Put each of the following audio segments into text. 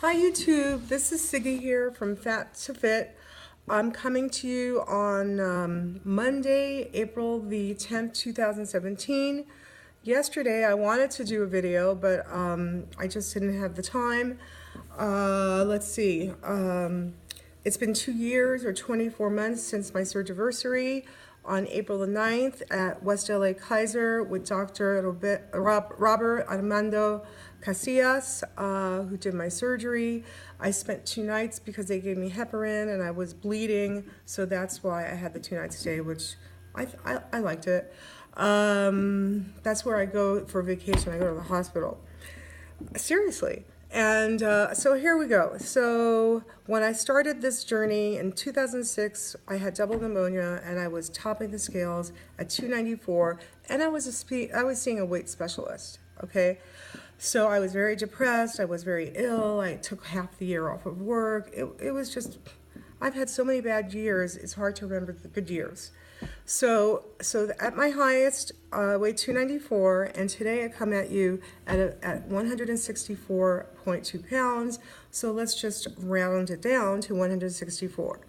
Hi YouTube, this is Siggy here from Fat2fit. I'm coming to you on Monday, April the 10th, 2017. Yesterday I wanted to do a video, but I just didn't have the time. Let's see, it's been 2 years or 24 months since my surgiversary on April the 9th at West LA Kaiser with Dr. Robert Armando Casillas, who did my surgery. I spent 2 nights because they gave me heparin and I was bleeding, so that's why I had the 2 nights stay, which I liked it. That's where I go for vacation. I go to the hospital. Seriously. And so here we go. So when I started this journey in 2006, I had double pneumonia and I was topping the scales at 294, and I was seeing a weight specialist. Okay, so I was very depressed. I was very ill. I took half the year off of work. It was just, I've had so many bad years. It's hard to remember the good years. So at my highest, I weighed 294, and today I come at you at 164.2 pounds. So let's just round it down to 164.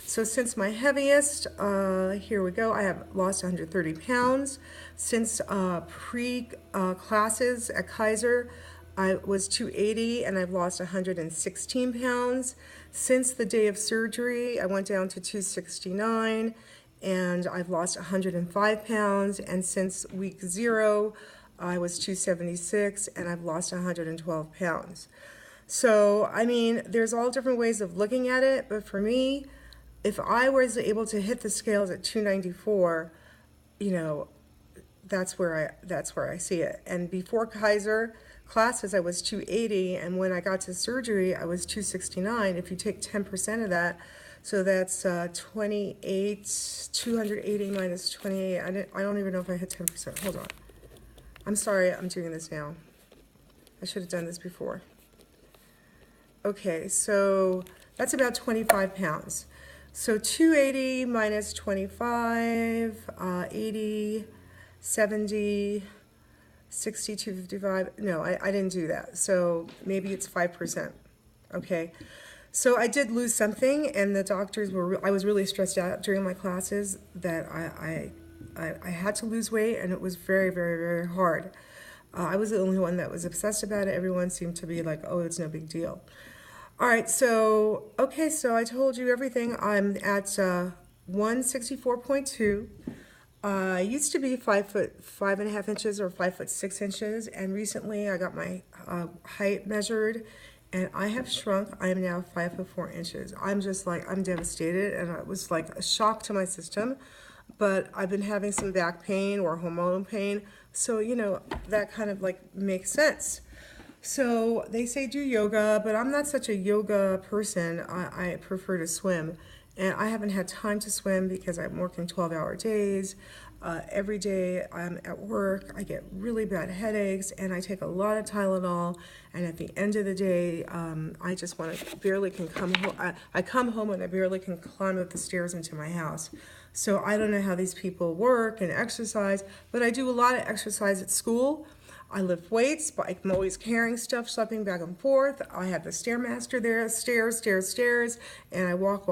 So since my heaviest, here we go, I have lost 130 pounds. Since pre-classes at Kaiser, I was 280 and I've lost 116 pounds. Since the day of surgery, I went down to 269. And I've lost 105 pounds, and since week 0, I was 276, and I've lost 112 pounds. So, I mean, there's all different ways of looking at it, but for me, if I was able to hit the scales at 294, you know, that's where I see it. And before Kaiser classes, I was 280, and when I got to surgery, I was 269. If you take 10% of that, so that's 28, 280 minus 28. I don't even know if I hit 10%. Hold on. I'm sorry, I'm doing this now. I should have done this before. Okay, so that's about 25 pounds. So 280 minus 25, 80, 70, 60, 255. No, I didn't do that. So maybe it's 5%. Okay. So I did lose something, and the doctors were, I was really stressed out during my classes that I had to lose weight, and it was very, very, very hard. I was the only one that was obsessed about it. Everyone seemed to be like, oh, it's no big deal. All right, so, okay, so I told you everything. I'm at 164.2. I used to be 5 foot 5.5 inches or 5 foot 6 inches, and recently I got my height measured, and I have shrunk. I am now 5 foot 4 inches. I'm just like, I'm devastated, and it was like a shock to my system. But I've been having some back pain or hormonal pain, so you know, that kind of like makes sense. So they say do yoga, but I'm not such a yoga person. I prefer to swim. And I haven't had time to swim because I'm working 12-hour days. Every day I'm at work, I get really bad headaches, and I take a lot of Tylenol, and at the end of the day, I just want to barely can come home. I come home and I barely can climb up the stairs into my house. So I don't know how these people work and exercise, but I do a lot of exercise at school. I lift weights, but I'm always carrying stuff, schlepping back and forth. I have the Stairmaster there, stairs, and I walk.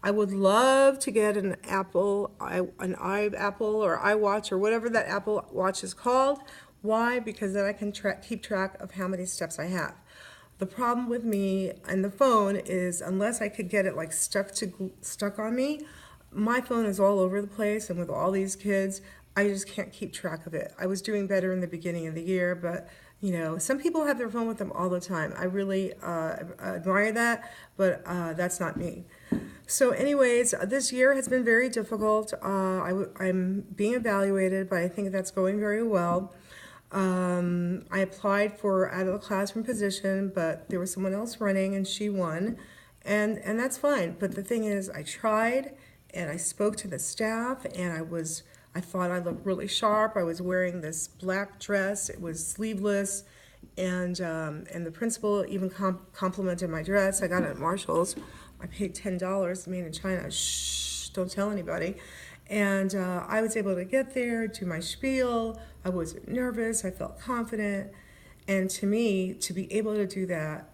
I would love to get an Apple, an iApple or iWatch or whatever that Apple Watch is called. Why? Because then I can keep track of how many steps I have. The problem with me and the phone is unless I could get it like stuck on me, my phone is all over the place, and with all these kids, I just can't keep track of it. I was doing better in the beginning of the year, but you know, some people have their phone with them all the time. I really admire that, but that's not me. So anyways, this year has been very difficult. I'm being evaluated, but I think that's going very well. I applied for out of the classroom position, but there was someone else running and she won, and that's fine. But the thing is, I tried and I spoke to the staff, and I thought I looked really sharp. I was wearing this black dress. It was sleeveless, and the principal even complimented my dress. I got it at Marshall's. I paid $10, made in China. Shh, don't tell anybody. And I was able to get there, do my spiel. I wasn't nervous. I felt confident. And to me, to be able to do that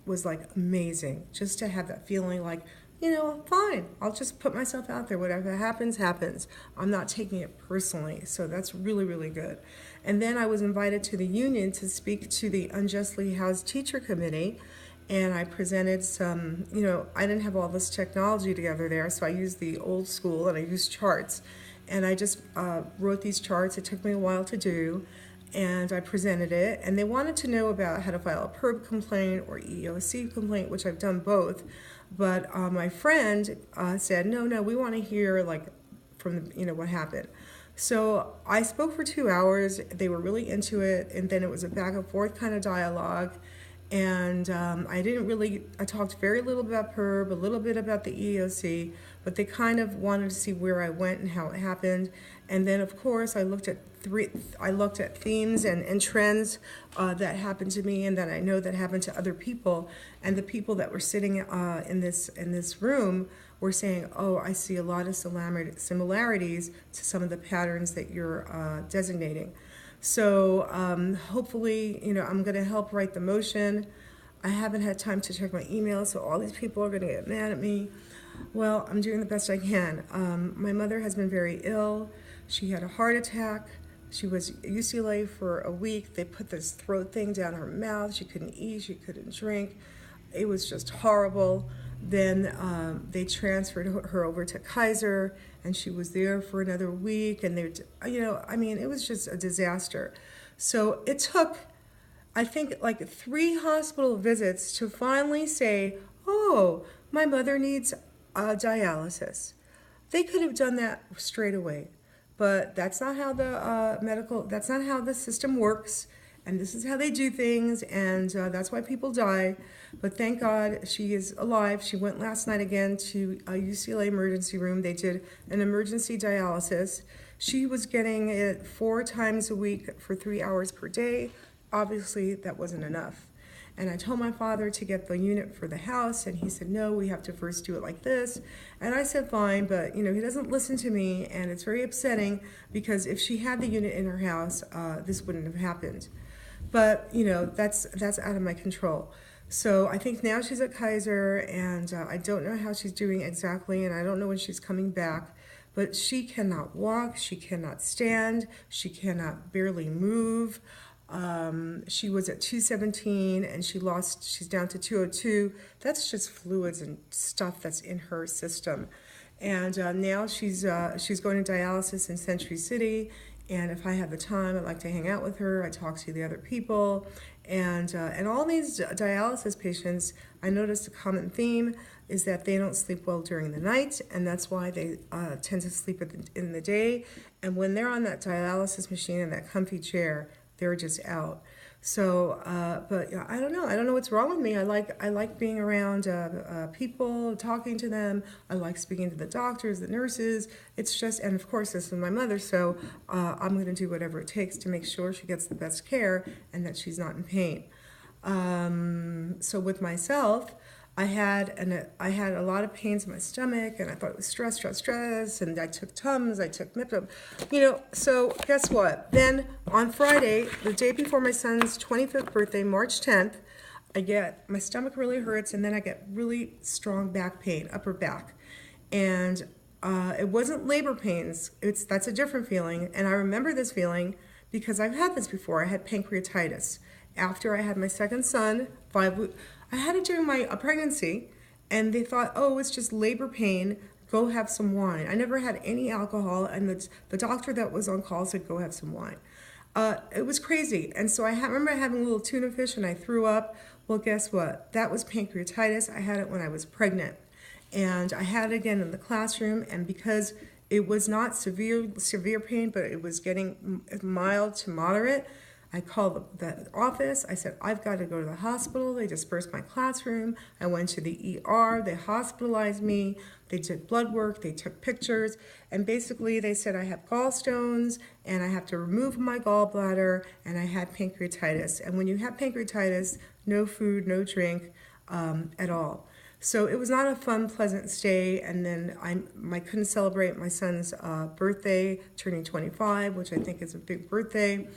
was like amazing, just to have that feeling like, you know, fine, I'll just put myself out there. Whatever happens, happens. I'm not taking it personally. So that's really, really good. And then I was invited to the union to speak to the Unjustly Housed Teacher Committee. And I presented some, you know, I didn't have all this technology together there, so I used the old school and I used charts. And I just wrote these charts. It took me a while to do. And I presented it. And they wanted to know about how to file a PERB complaint or EEOC complaint, which I've done both. But my friend said, no, we want to hear like from the, you know, what happened. So I spoke for 2 hours. They were really into it, and then it was a back and forth kind of dialogue. And I talked very little about PERB, a little bit about the EEOC, but they kind of wanted to see where I went and how it happened. And then, of course, I looked at themes and trends that happened to me and that I know that happened to other people. And the people that were sitting in this room were saying, oh, I see a lot of similarities to some of the patterns that you're designating. So hopefully, you know, I'm going to help write the motion. I haven't had time to check my email, so all these people are going to get mad at me. Well, I'm doing the best I can. My mother has been very ill. She had a heart attack. She was at UCLA for a week. They put this throat thing down her mouth. She couldn't eat. She couldn't drink. It was just horrible. Then they transferred her over to Kaiser, and she was there for another week. And they, you know, I mean, it was just a disaster. So it took, I think, like 3 hospital visits to finally say, oh, my mother needs dialysis. They could have done that straight away, but that's not how the that's not how the system works. And this is how they do things, and that's why people die. But thank God she is alive. She went last night again to a UCLA emergency room. They did an emergency dialysis. She was getting it 4 times a week for 3 hours per day. Obviously, that wasn't enough. And I told my father to get the unit for the house, and he said, no, we have to first do it like this. And I said, fine, but, you know, he doesn't listen to me, and it's very upsetting because if she had the unit in her house, this wouldn't have happened. But, you know, that's out of my control. So I think now she's at Kaiser, and I don't know how she's doing exactly, and I don't know when she's coming back. But she cannot walk, she cannot stand, she cannot barely move. She was at 217, and she's down to 202. That's just fluids and stuff that's in her system. And now she's going to dialysis in Century City. And if I have the time, I like to hang out with her. I talk to the other people, and all these dialysis patients, I noticed a common theme is that they don't sleep well during the night, and that's why they tend to sleep in the day. And when they're on that dialysis machine in that comfy chair, they're just out. So, but you know, I don't know. I don't know what's wrong with me. I like being around people, talking to them. I like speaking to the doctors, the nurses. It's just, and of course, this is my mother, so I'm going to do whatever it takes to make sure she gets the best care and that she's not in pain. So with myself, I had a lot of pains in my stomach, and I thought it was stress, and I took Tums, I took Miptum, you know. So guess what? Then on Friday, the day before my son's 25th birthday, March 10th, my stomach really hurts, and then I get really strong back pain, upper back, and it wasn't labor pains. That's a different feeling, and I remember this feeling because I've had this before. I had pancreatitis after I had my second son. I had it during my pregnancy, and they thought, oh, it's just labor pain, go have some wine. I never had any alcohol, and the doctor that was on call said, go have some wine. It was crazy, and so I remember having a little tuna fish, and I threw up. Well, guess what? That was pancreatitis. I had it when I was pregnant, and I had it again in the classroom, and because it was not severe pain, but it was getting mild to moderate, I called the office. I said, I've got to go to the hospital. They dispersed my classroom. I went to the ER. They hospitalized me. They did blood work. They took pictures. And basically, they said I have gallstones, and I have to remove my gallbladder, and I had pancreatitis. And when you have pancreatitis, no food, no drink at all. So it was not a fun, pleasant stay. And then I couldn't celebrate my son's birthday, turning 25, which I think is a big birthday.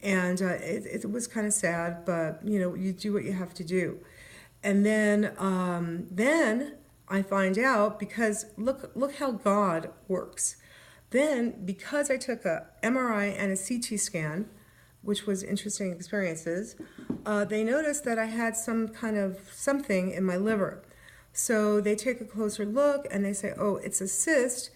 And it was kind of sad, but, you know, you do what you have to do. And then I find out, because look how God works. Then, because I took a MRI and a CT scan, which was interesting experiences, they noticed that I had some kind of something in my liver. So they take a closer look and they say, oh, it's a cyst,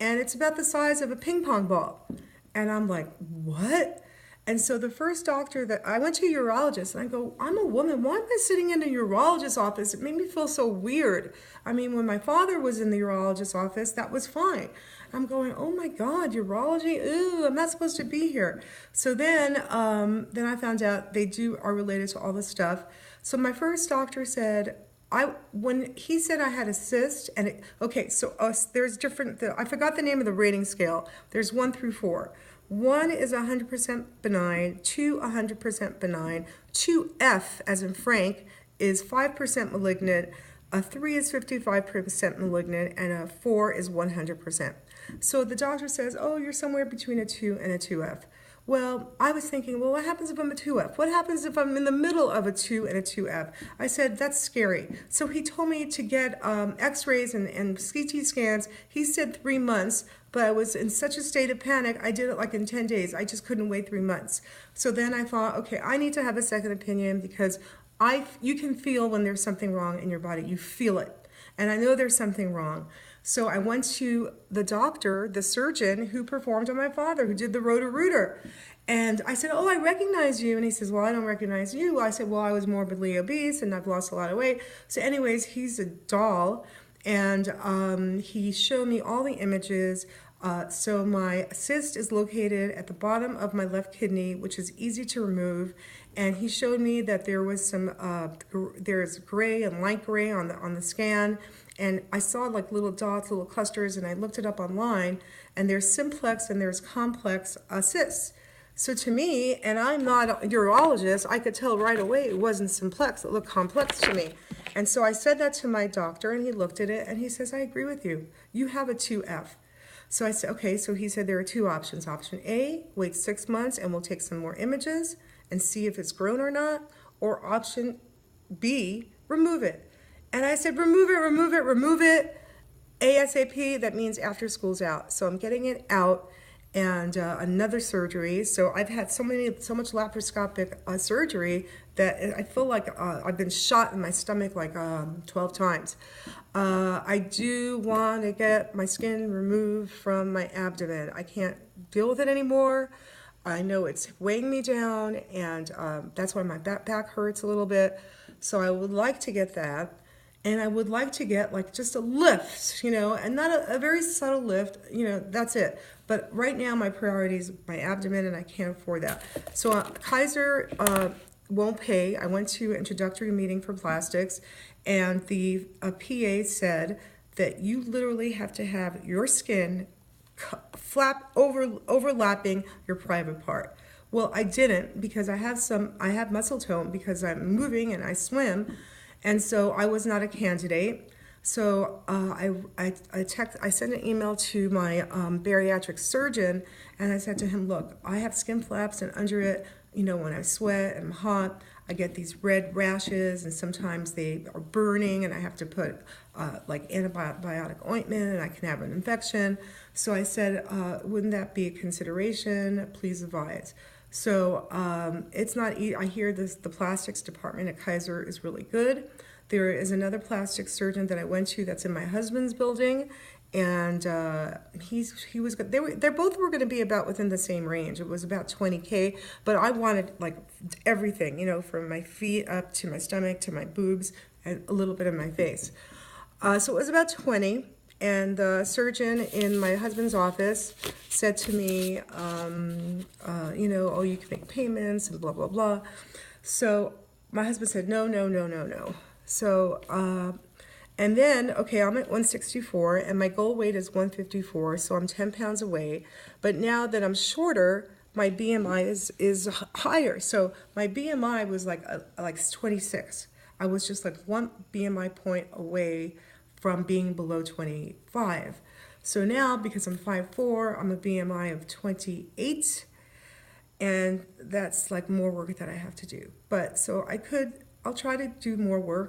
and it's about the size of a ping pong ball. And I'm like, what? And so the first doctor that I went to, a urologist, and I go, I'm a woman. Why am I sitting in a urologist's office? It made me feel so weird. I mean, when my father was in the urologist's office, that was fine. I'm going, oh my God, urology? Ooh, I'm not supposed to be here. So then I found out they are related to all this stuff. So my first doctor said, when he said I had a cyst, and there's different. I forgot the name of the rating scale. There's 1 through 4. 1 is 100% benign, 2 100% benign, 2F as in Frank is 5% malignant, a 3 is 55% malignant, and a 4 is 100%. So the doctor says, oh, you're somewhere between a 2 and a 2F. Well, I was thinking, well, what happens if I'm a 2F? What happens if I'm in the middle of a 2 and a 2F? I said, that's scary. So he told me to get x-rays and CT scans. He said 3 months, but I was in such a state of panic, I did it like in 10 days. I just couldn't wait 3 months. So then I thought, okay, I need to have a second opinion, because you can feel when there's something wrong in your body. You feel it. And I know there's something wrong. So I went to the doctor, the surgeon who performed on my father, who did the Roto-Rooter. And I said, oh, I recognize you. And he says, well, I don't recognize you. I said, well, I was morbidly obese and I've lost a lot of weight. So anyways, he's a doll. And he showed me all the images. So my cyst is located at the bottom of my left kidney, which is easy to remove. And he showed me that there was there's gray and light gray on the scan. And I saw like little dots, little clusters, and I looked it up online, and there's simplex and there's complex cysts. So to me, and I'm not a urologist, I could tell right away it wasn't simplex, it looked complex to me. And so I said that to my doctor, and he looked at it, and he says, I agree with you. You have a 2F. So I said, okay, so he said there are 2 options. Option A, wait 6 months, and we'll take some more images and see if it's grown or not. Or option B, remove it. And I said, remove it, ASAP. That means after school's out. So I'm getting it out, and another surgery. So I've had so much laparoscopic surgery that I feel like I've been shot in my stomach like 12 times. I do want to get my skin removed from my abdomen. I can't deal with it anymore. I know it's weighing me down, and that's why my back hurts a little bit. So I would like to get that. And I would like to get like just a lift, and not a very subtle lift, that's it. But right now my priority is my abdomen, and I can't afford that. So Kaiser won't pay. I went to an introductory meeting for plastics, and the PA said that you literally have to have your skin overlapping your private part. Well, I didn't, because I have muscle tone because I'm moving and I swim. And so I was not a candidate. So I sent an email to my bariatric surgeon, and I said to him, look, I have skin flaps, and under it, when I sweat and I'm hot, I get these red rashes, and sometimes they are burning, and I have to put like antibiotic ointment, and I can have an infection. So I said, wouldn't that be a consideration? Please advise. So it's not easy. I hear the plastics department at Kaiser is really good. There is another plastic surgeon that I went to that's in my husband's building, and he was good. They both were going to be about within the same range. It was about $20K, but I wanted like everything, from my feet up to my stomach to my boobs and a little bit of my face. So it was about 20. And the surgeon in my husband's office said to me, oh, you can make payments and blah, blah, blah. So my husband said, no. So, and then, okay, I'm at 164, and my goal weight is 154, so I'm 10 pounds away. But now that I'm shorter, my BMI is higher. So my BMI was like 26. I was just like 1 BMI point away from being below 25. So now, because I'm 5'4", I'm a BMI of 28, and that's like more work that I have to do. But so I'll try to do more work.